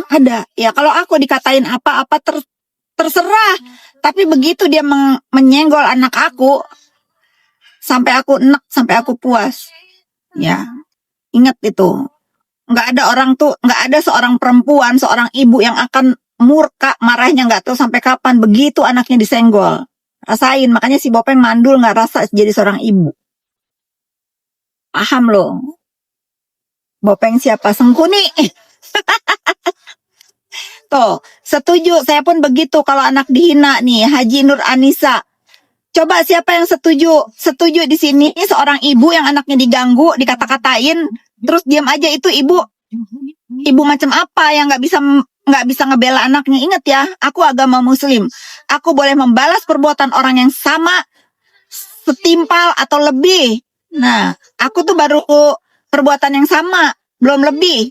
Ada. Ya kalau aku dikatain apa-apa terserah. Tapi begitu dia menyenggol anak aku, sampai aku enak, sampai aku puas. Ya, ingat itu. Nggak ada seorang perempuan, seorang ibu yang akan murka, marahnya nggak tahu sampai kapan. Begitu anaknya disenggol. Rasain, makanya si Bopeng mandul nggak rasa jadi seorang ibu. Paham loh. Bopeng siapa? Sengkuni. Tuh, setuju. Saya pun begitu kalau anak dihina nih, Haji Nur Anissa. Coba siapa yang setuju? Setuju di sini seorang ibu yang anaknya diganggu, dikata-katain, terus diam aja. Itu ibu macam apa yang nggak bisa ngebela anaknya? Ingat ya, aku agama Muslim. Aku boleh membalas perbuatan orang yang sama, setimpal atau lebih. Nah, aku tuh baru perbuatan yang sama, belum lebih.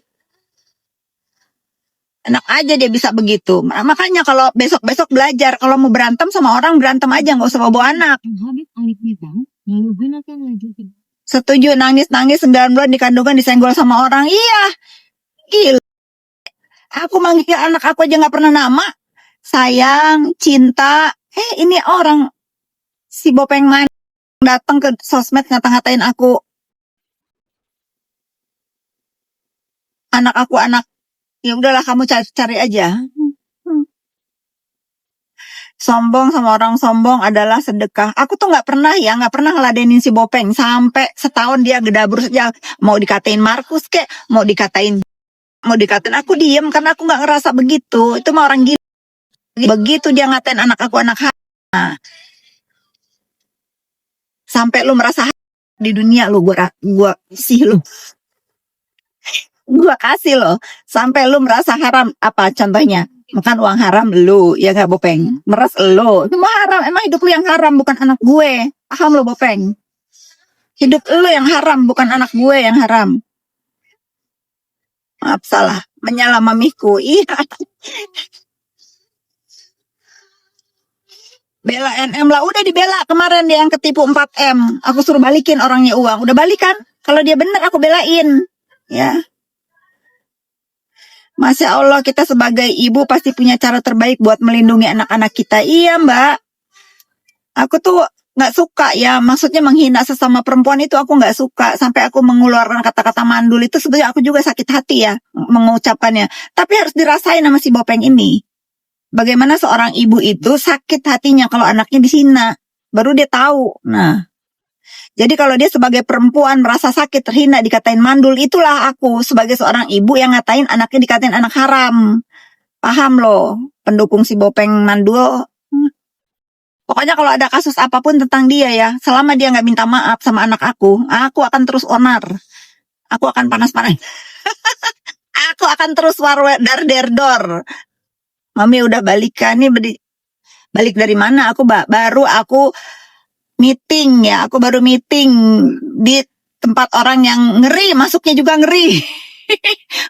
Enak aja dia bisa begitu. Makanya kalau besok-besok belajar, kalau mau berantem sama orang, berantem aja, nggak usah bawa anak. Setuju, nangis-nangis 9 bulan di kandungan disenggol sama orang. Iya, gila. Aku manggil anak aku aja nggak pernah nama. Sayang, cinta. Ini orang si Bopeng mana datang ke sosmed ngata-ngatain aku. Anak aku anak. Ya udahlah, kamu cari aja. Sombong sama orang sombong adalah sedekah. Aku tuh nggak pernah ngeladenin si Bopeng sampai setahun dia gedabur saja. Mau dikatain Markus kek, mau dikatain aku diem karena aku nggak ngerasa begitu. Itu mah orang gila. Begitu dia ngatain anak aku anak haram. Sampai lu merasa di dunia lu, gua sih lu. Gua kasih loh, sampai lu merasa haram. Apa contohnya? Makan uang haram lu, ya gak Bopeng? Meres lu, itu mah haram. Emang hidup lu yang haram, bukan anak gue. Paham lu Bopeng? Hidup lu yang haram, bukan anak gue yang haram. Maaf, salah. Menyala mamiku. Iya. Bela NM lah, udah dibela kemarin dia yang ketipu 4M. Aku suruh balikin orangnya uang. Udah balikan. Kalau dia bener aku belain. Ya. Masya Allah, kita sebagai ibu pasti punya cara terbaik buat melindungi anak-anak kita. Iya Mbak. Aku tuh gak suka ya, maksudnya menghina sesama perempuan itu aku gak suka. Sampai aku mengeluarkan kata-kata mandul itu sebenarnya aku juga sakit hati ya mengucapkannya. Tapi harus dirasain sama si Bopeng ini. Bagaimana seorang ibu itu sakit hatinya kalau anaknya dihina. Baru dia tahu. Nah. Jadi kalau dia sebagai perempuan merasa sakit, terhina, dikatain mandul, itulah aku sebagai seorang ibu yang ngatain anaknya dikatain anak haram. Paham loh, pendukung si Bopeng mandul. Pokoknya kalau ada kasus apapun tentang dia ya, selama dia nggak minta maaf sama anak aku akan terus onar. Aku akan panas-panas. Aku akan terus dar-der-dor. Mami udah balikan nih, balik dari mana? Baru aku meeting ya, aku baru meeting di tempat orang yang ngeri, masuknya juga ngeri.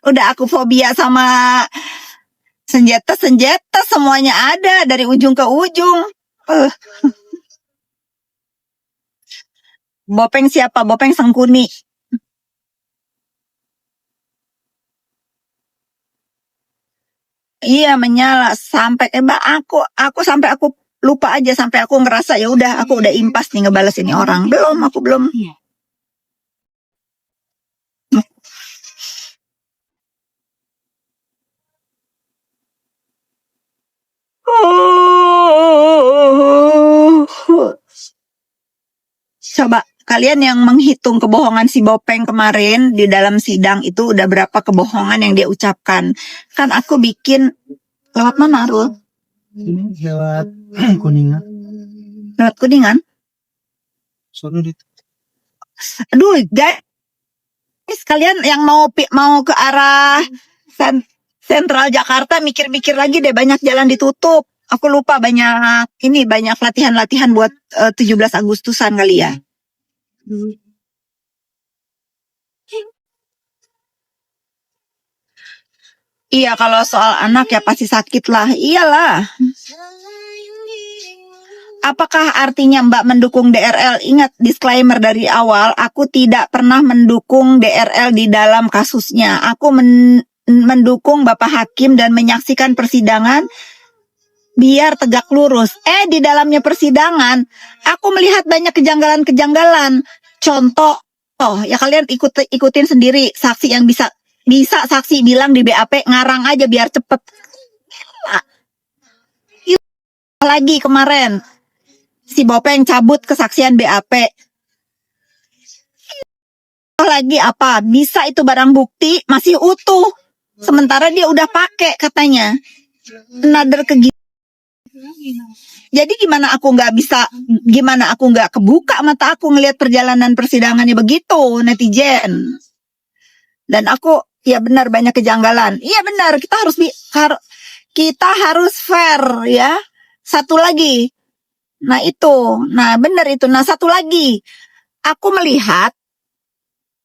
Udah aku fobia sama senjata semuanya ada dari ujung ke ujung. Bopeng siapa? Bopeng Sengkuni. Iya menyala sampai aku sampai aku lupa aja, sampai aku ngerasa ya udah aku udah impas nih ngebales ini orang. Aku belum. Coba kalian yang menghitung kebohongan si Bopeng kemarin di dalam sidang itu udah berapa kebohongan yang dia ucapkan. Kan aku bikin lewat mana Arul? Lewat Kuningan. Lewat Kuningan? Aduh guys, kalian yang mau ke arah Sentral Jakarta mikir-mikir lagi deh, banyak jalan ditutup. Aku lupa banyak latihan-latihan buat 17 Agustusan kali ya. Iya, kalau soal anak ya pasti sakit lah. Iyalah. Apakah artinya Mbak mendukung DRL? Ingat disclaimer dari awal, aku tidak pernah mendukung DRL di dalam kasusnya. Aku mendukung Bapak Hakim dan menyaksikan persidangan biar tegak lurus. Di dalamnya persidangan, aku melihat banyak kejanggalan-kejanggalan. Contoh, ya kalian ikutin sendiri saksi yang bisa saksi bilang di BAP ngarang aja biar cepet. Lagi kemarin si Bopeng cabut kesaksian BAP. Lagi apa? Bisa itu barang bukti masih utuh. Sementara dia udah pakai katanya. Another Jadi gimana aku nggak kebuka mata aku ngelihat perjalanan persidangannya begitu, netizen. Dan aku, ya benar banyak kejanggalan. Iya benar, kita harus fair ya. Satu lagi. Benar itu. Nah, satu lagi. Aku melihat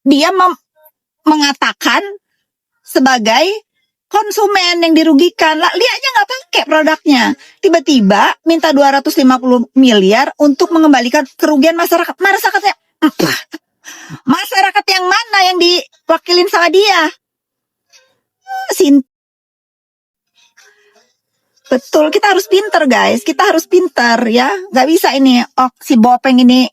dia mengatakan sebagai konsumen yang dirugikan. Lah, dia aja nggak pakai produknya. Tiba-tiba minta 250 miliar untuk mengembalikan kerugian masyarakat. Masyarakat yang mana yang diwakilin sama dia? Betul, kita harus pinter guys. Kita harus pinter ya. Nggak bisa ini, si Bopeng ini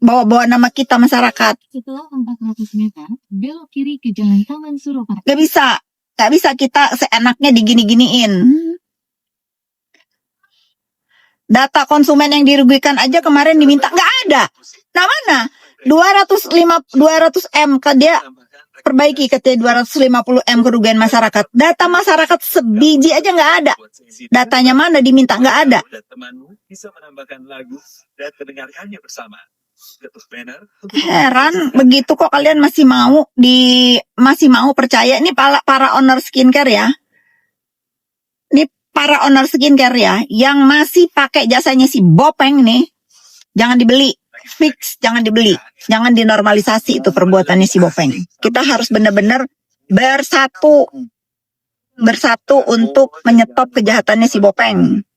bawa-bawa nama kita masyarakat. Setelah 400 meter, belok kiri ke Jalan Taman Suropati. Nggak bisa kita seenaknya digini-giniin. Data konsumen yang dirugikan aja kemarin diminta, nggak ada. Nah mana? 200 M kan dia perbaiki katanya 250 M kerugian masyarakat. Data masyarakat sebiji aja nggak ada. Datanya mana diminta, nggak ada. Bisa menambahkan lagu dan mendengarkannya bersama. Heran begitu kok kalian masih mau percaya. Ini para owner skincare ya. Ini para owner skincare ya yang masih pakai jasanya si Bopeng nih. Jangan dibeli. Fix, jangan dibeli. Jangan dinormalisasi itu perbuatannya si Bopeng. Kita harus benar-benar bersatu untuk menyetop kejahatannya si Bopeng.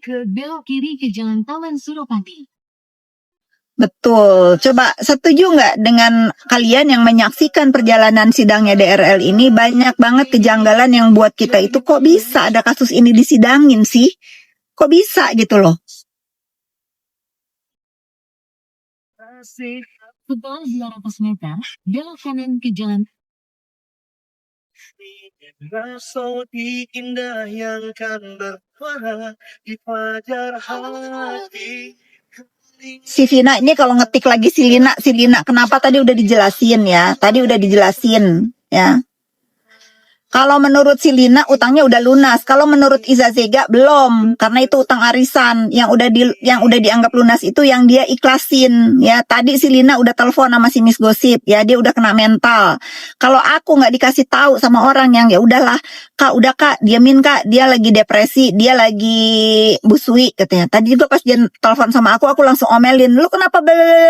Belok kiri ke Jalan Taman Suropati. Betul. Coba setuju nggak dengan kalian yang menyaksikan perjalanan sidangnya DRL ini? Banyak banget kejanggalan yang buat kita itu kok bisa ada kasus ini disidangin sih? Kok bisa gitu loh? Setelah 200 meter, belok kanan ke Jalan Saudi indah yang kan berwarna di fajar hati. Si Vina ini kalau ngetik lagi si Lina kenapa tadi udah dijelasin ya. Kalau menurut si Lina utangnya udah lunas. Kalau menurut Iza Zega belum, karena itu utang arisan yang udah dianggap lunas itu yang dia ikhlasin ya. Tadi si Lina udah telepon sama si Miss Gosip ya, dia udah kena mental. Kalau aku nggak dikasih tahu sama orang yang ya udahlah, Kak, udah Kak, diamin Kak, dia lagi depresi, dia lagi busui katanya. Tadi juga pas dia telepon sama aku langsung omelin, lu kenapa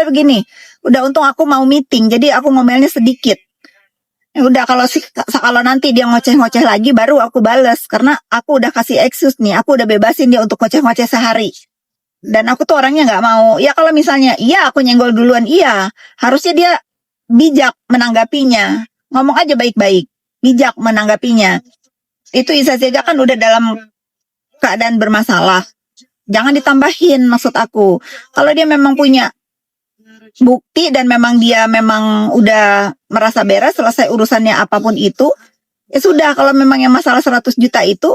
begini? Udah untung aku mau meeting, jadi aku ngomelnya sedikit. Ya udah kalau nanti dia ngoceh-ngoceh lagi baru aku bales karena aku udah kasih excuse nih, aku udah bebasin dia untuk ngoceh-ngoceh sehari. Dan aku tuh orangnya nggak mau. Ya kalau misalnya iya aku nyenggol duluan, iya harusnya dia bijak menanggapinya. Ngomong aja baik-baik, bijak menanggapinya. Itu Iza Zega kan udah dalam keadaan bermasalah. Jangan ditambahin maksud aku. Kalau dia memang punya bukti dan memang dia udah merasa beres selesai urusannya apapun itu, ya sudah. Kalau memang yang masalah 100 juta itu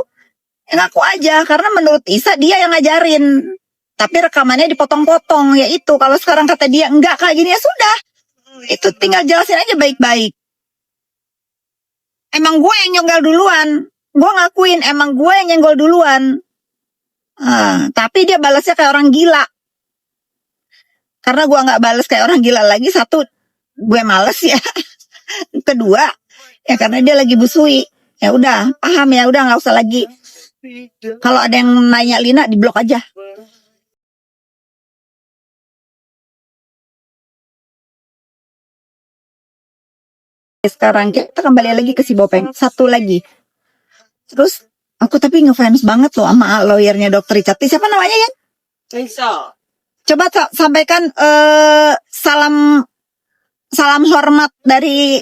ya ngaku aja, karena menurut Isa dia yang ngajarin tapi rekamannya dipotong-potong. Ya itu kalau sekarang kata dia enggak kayak gini, ya sudah, itu tinggal jelasin aja baik-baik. Emang gue yang nyonggal duluan, gue ngakuin emang gue yang nyenggol duluan. Tapi dia balasnya kayak orang gila. Karena gue nggak balas kayak orang gila lagi, satu gue males ya. Kedua ya karena dia lagi busui. Ya udah paham ya, udah nggak usah lagi. Kalau ada yang nanya Lina diblok aja. Sekarang kita kembali lagi ke si Bopeng. Satu lagi, Terus aku tapi ngefans banget loh sama lawyernya Dr. Richard Lee. Siapa namanya ya? Faisal. Coba sampaikan salam hormat dari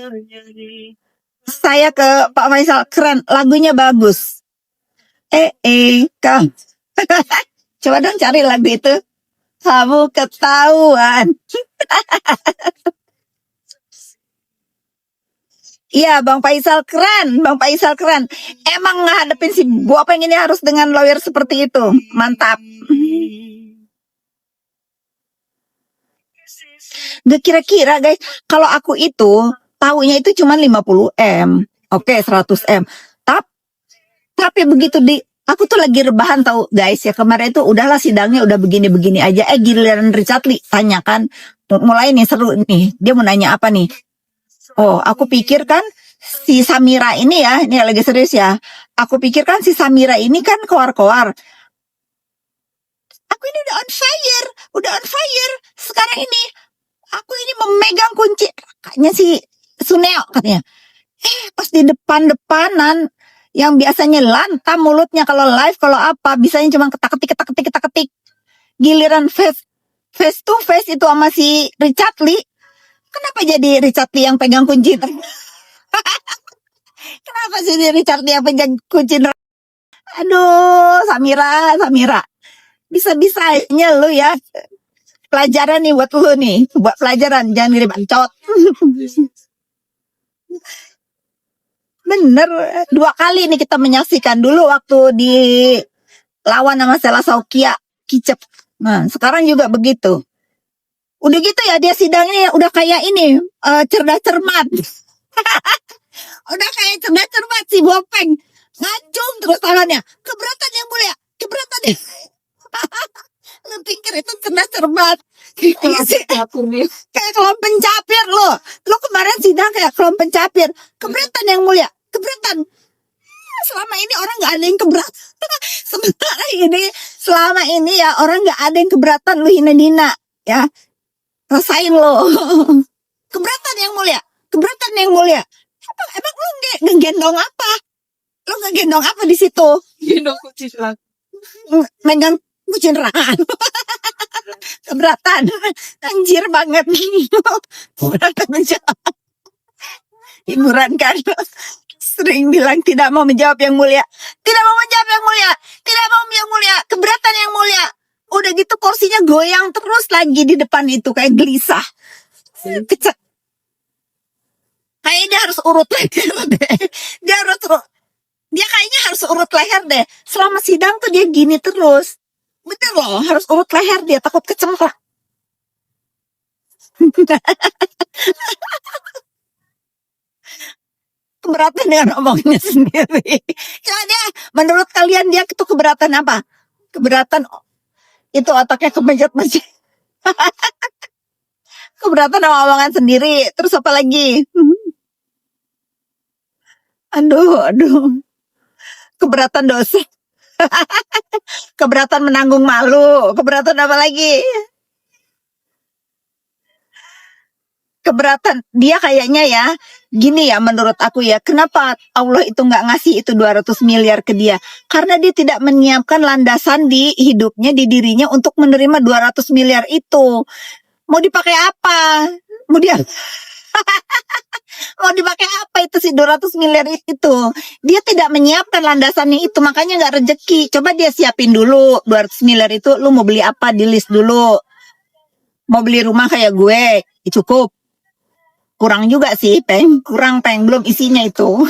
saya ke Pak Faisal. Keren, lagunya bagus. Kang. Coba dong cari lagu itu. Kamu ketahuan. Iya, Bang Faisal keren, Bang Faisal keren. Emang ngadepin si Bopeng ini harus dengan lawyer seperti itu. Mantap. Gak kira-kira guys, kalau aku itu tahunya itu cuma 50M. Oke, 100M. Tapi begitu aku tuh lagi rebahan tahu guys ya, kemarin itu udahlah sidangnya udah begini-begini aja. Giliran Richard Lee tanya kan, mulai nih seru nih. Dia mau nanya apa nih? Oh, aku pikir kan si Samira ini ya, ini lagi serius ya. Aku pikir kan si Samira ini kan koar-koar. Aku ini udah on fire. Sekarang ini aku ini memegang kunci. Kayaknya si Suneo katanya. Pas di depan-depanan yang biasanya lantam mulutnya kalau live, kalau apa, bisanya cuma ketak-ketik. Giliran face to face itu sama si Richard Lee. Kenapa jadi Richard Lee yang pegang kunci? Kenapa sih Richard Lee yang pegang kunci? Aduh, Samira. Bisa-bisanya lu ya. Pelajaran nih buat lu nih. Buat pelajaran, jangan jadi bacot. Bener, 2 kali nih kita menyaksikan. Dulu waktu di lawan sama Sela Saukia, kicep. Nah, sekarang juga begitu. Udah gitu ya, dia sidangnya udah kayak ini, cerdas cermat. Udah kayak cerdas cermat si Bopeng. Ngacung terus tangannya. Keberatan yang mulia, keberatan ya. Lu pikir itu cerdas cermat. Kayak kelom pencapir lo. Lo kemarin sidang kayak kelom pencapir. Keberatan yang mulia, keberatan. Selama ini orang gak ada yang keberatan. Selama ini ya orang gak ada yang keberatan lu hina-hina. Ya, rasain lo. Keberatan yang mulia. Emang lu ngegendong apa? Lu ngegendong apa di situ? Gendong kucing lah. Megang kucing rangan. Keberatan. Anjir banget. Keberatan menjawab. Hiburan kan. Sering bilang tidak mau menjawab yang mulia. Tidak mau menjawab yang mulia. Tidak mau yang mulia. Keberatan yang mulia. Udah gitu kursinya goyang terus lagi di depan itu kayak gelisah. Kecek. Kayaknya dia harus urut leher deh. Dia kayaknya harus urut leher deh. Selama sidang tuh dia gini terus. Bener loh, harus urut leher dia. Takut kecemplak. Keberatan dengan omongannya sendiri. Ya dia, menurut kalian dia itu keberatan apa? Keberatan itu otaknya kemencet-mencet. Keberatan sama omongan sendiri. Terus apa lagi? Aduh. Keberatan dosa. Keberatan menanggung malu. Keberatan apa lagi? Keberatan. Dia kayaknya ya, gini ya menurut aku ya, kenapa Allah itu nggak ngasih itu 200 miliar ke dia? Karena dia tidak menyiapkan landasan di hidupnya, di dirinya untuk menerima 200 miliar itu. Mau dipakai apa? Mau dipakai apa itu sih 200 miliar itu? Dia tidak menyiapkan landasannya itu, makanya nggak rezeki. Coba dia siapin dulu 200 miliar itu, lu mau beli apa, di list dulu. Mau beli rumah kayak gue, cukup. Kurang juga sih, kurang belum isinya itu.